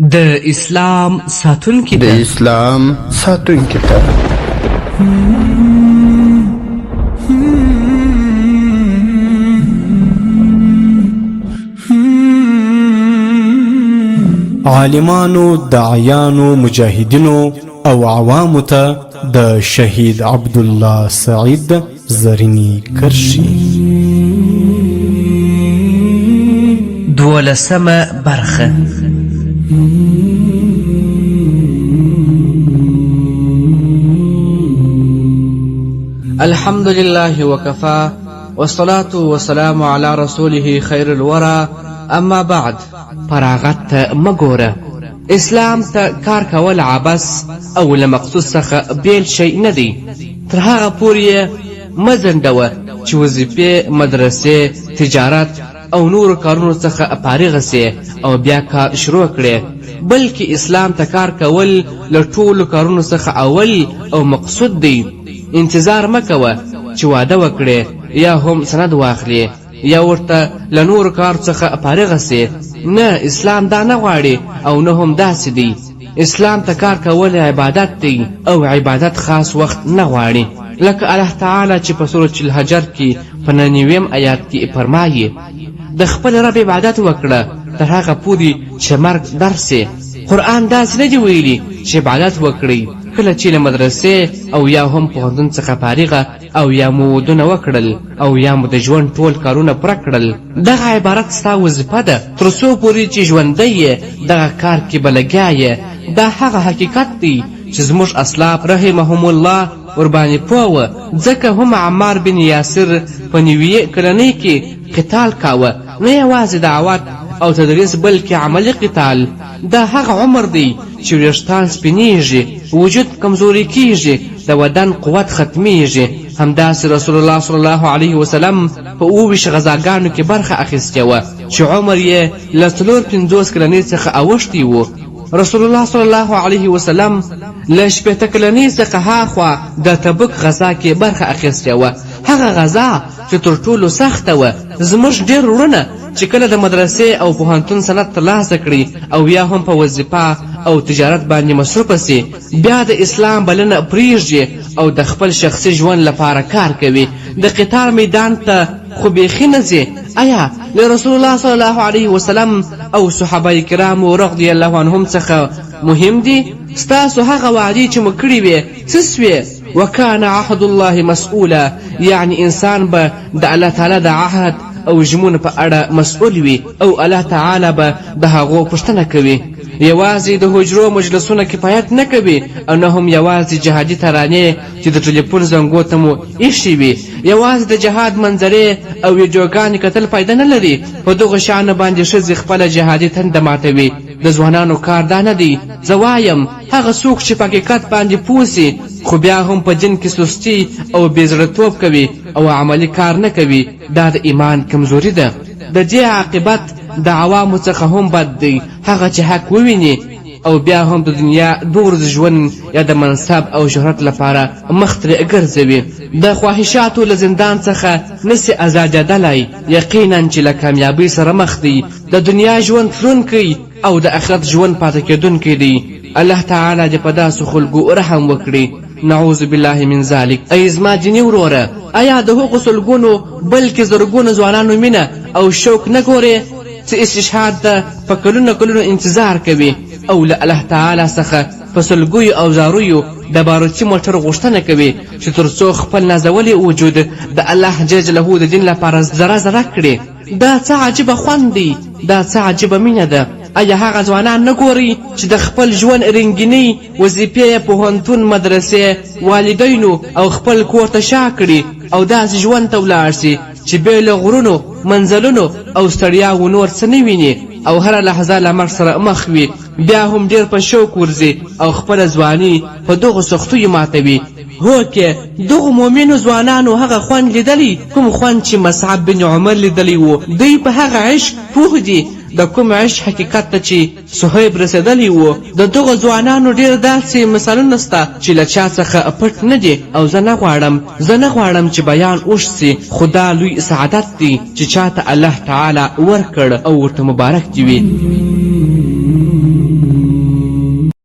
د اسلام ساتونکي د اسلام ساتونکي ته عالمانو، داعیانو، مجاهدینو او عوامو ته د شهید عبدالله سعید زرینی کرشي 12مه برخه. الحمد لله وكفى والصلاة والسلام على رسوله خير الورى اما بعد. فراغت ته مګوره، اسلام ته کار کول عبس او له مقصود څخه بیل شی نه دی. تر هغه پورې مزندوه چې وظیفې، مدرسې، تجارت او نور کارونو څخه فارغ سي او بیا کار شروع کړي، بلکې اسلام ته کار کول له ټولو کارونو څخه اول او مقصود دی. انتظار مکوه چې واده وکړي یا هم سند واخلي یا ورته له نور کار څخه فارغ سي. نه، اسلام دا نه غواړي او نه هم داسې دی. اسلام ته کار کول عبادت دی او عبادت خاص وخت نه غواړي، لکه الله تعالی چې په سورة الحجر کې په 99 آیات کې فرمایي: د خپل رب عبادت وکړه تر هغه پورې چې مرګ درسي. قرآن داسې نه دی ویلي چې عبادت وکړئ کله چې له مدرسې او یا هم پوهنتون څخه فارغه او یا مو ودونه وکړل او یا مو د ژوند ټول کارونه پوره کړل. دغه عبارت ستا وظیفه ده تر څو پورې چې ژوندی یې دغه کار کې به لګیا یې. دا هغه حقیقت دی چې زموږ اسلاف رحمهم الله ورباندې پوه وه، ځکه هم عمار بن یاسر په 90 کلنۍ کې قتال کاوه، نه یوازې دعوت او تدریس بلکې عملی قتال. دا هغه عمر دی چې ویښتان سپینیږي، وجود کمزوری کیږي، د بدن قوت ختمیږي. همداسې رسول الله صلی الله علیه وسلم په 20 غزاګانو کې برخه اخیستې وه چې عمر یې له 54 کلنۍ څخه اوښتی و. رسول الله صلی الله علیه وسلم له 80 کلنۍ څخه هاخوا د تبوک غزا کې برخه اخیستې وه، هغه غزا چې تر ټولو سخته وه. زموږ ډېر وروڼه چې کله د مدرسې او پوهنتون سند ترلاسه کړي او یا هم په وظیفه او تجارت باندې مصروفه سي، بیا د اسلام بلنه پرېږدي او د خپل شخصي ژوند لپاره کار کوي. د قتال میدان ته خو بیخي نه ځي. آیا له رسول الله صلی الله علیه وسلم او صحابه کرامو رضی الله عنهم څخه مهم دي؟ ستاسو هغه وعدې چې مو کړې وې څه سوې؟ وکان عهد الله مسؤولا، یعنی انسان به د الله تعالی د عهد او ژمنو په اړه مسؤول وي او الله تعالی به د هغو پوښتنه کوي. یوازې د حجرو مجلسونه کفایت نه کوي او نه هم یوازې جهادي ترانې چې د ټلیفون زنګو ته مو ایښې وي. یوازې د جهاد منظرې او ویډیوګانې کتل فایده نه لري. په دغو شیانو باندې ښځې خپله جهادي تنده ماتوي. د ځوانانو کار دا نه دی. زه وایم هغه څوک چې په حقیقت باندې پوه سي خو بیا هم په دین کې سستي او بېزړهتوب کوي او عملی کار نه کوي، دا د ایمان کمزوري ده. د دې عاقبت د عوامو څخه هم بد دی. هغه چې حق وویني او بیا هم د دنیا دورز ژوند یا د منصب او شهرت لپاره مخ ترې ګرځوي، د خواهشاتو له زندان څخه نسي ازادېدلی. یقینا چې له کامیابۍ سره مخ دی. د دنیا ژوند تلونکی او د آخرت ژوند پاتې کېدونکی دی. الله تعالی دې په داسو خلکو رحم وکړي. نعوذ بالله من ذلک. ای زما دیني وروره، آیا د هغو سلګونو بلکې زرګونو ځوانانو مینه او شوق نه ګورې چې استشهاد ته په کلونو انتظار کوي او له الله تعالی څخه په سلګیو او زاریو د باروتي موټر غوښتنه کوي چې تر څو خپل نازولی وجود د الله جل جلاله د دین لپاره ذره کړي؟ دا څه عجیبه خوند دی، دا څه عجیبه مینه ده. آیا هغه ځوانان نه ګوري چې د خپل ژوند رنګینۍ، وظیفې، پوهنتون، مدرسې، والدینو او خپل کور ته شا کړي او داسې ژوند ته ولاړ سي چې بې له غرونو، منزلونو او ستړیاو نور څه نه ویني او هره لحظه له مرګ سره مخ وي، بیا هم ډېر په شوق ورځي او خپله ځواني په دغو سختیو ماتوي؟ هوکې دغو مؤمنو ځوانانو هغه خوند لیدلی، کوم خوند چې مصعب بن عمر لیدلی و. دوی په هغه عشق پوه دي، د کوم عشق حقیقت ته چې صهیب رسېدلی و. د دغو ځوانانو ډېر داسې مثالونه سته چې له چا څخه پټ نه دي او زه نه غواړم چې بیان وشي سي، خو دا لوی سعادت دی چې چاته الله تعالی ورکړ او ورته مبارک دي وي.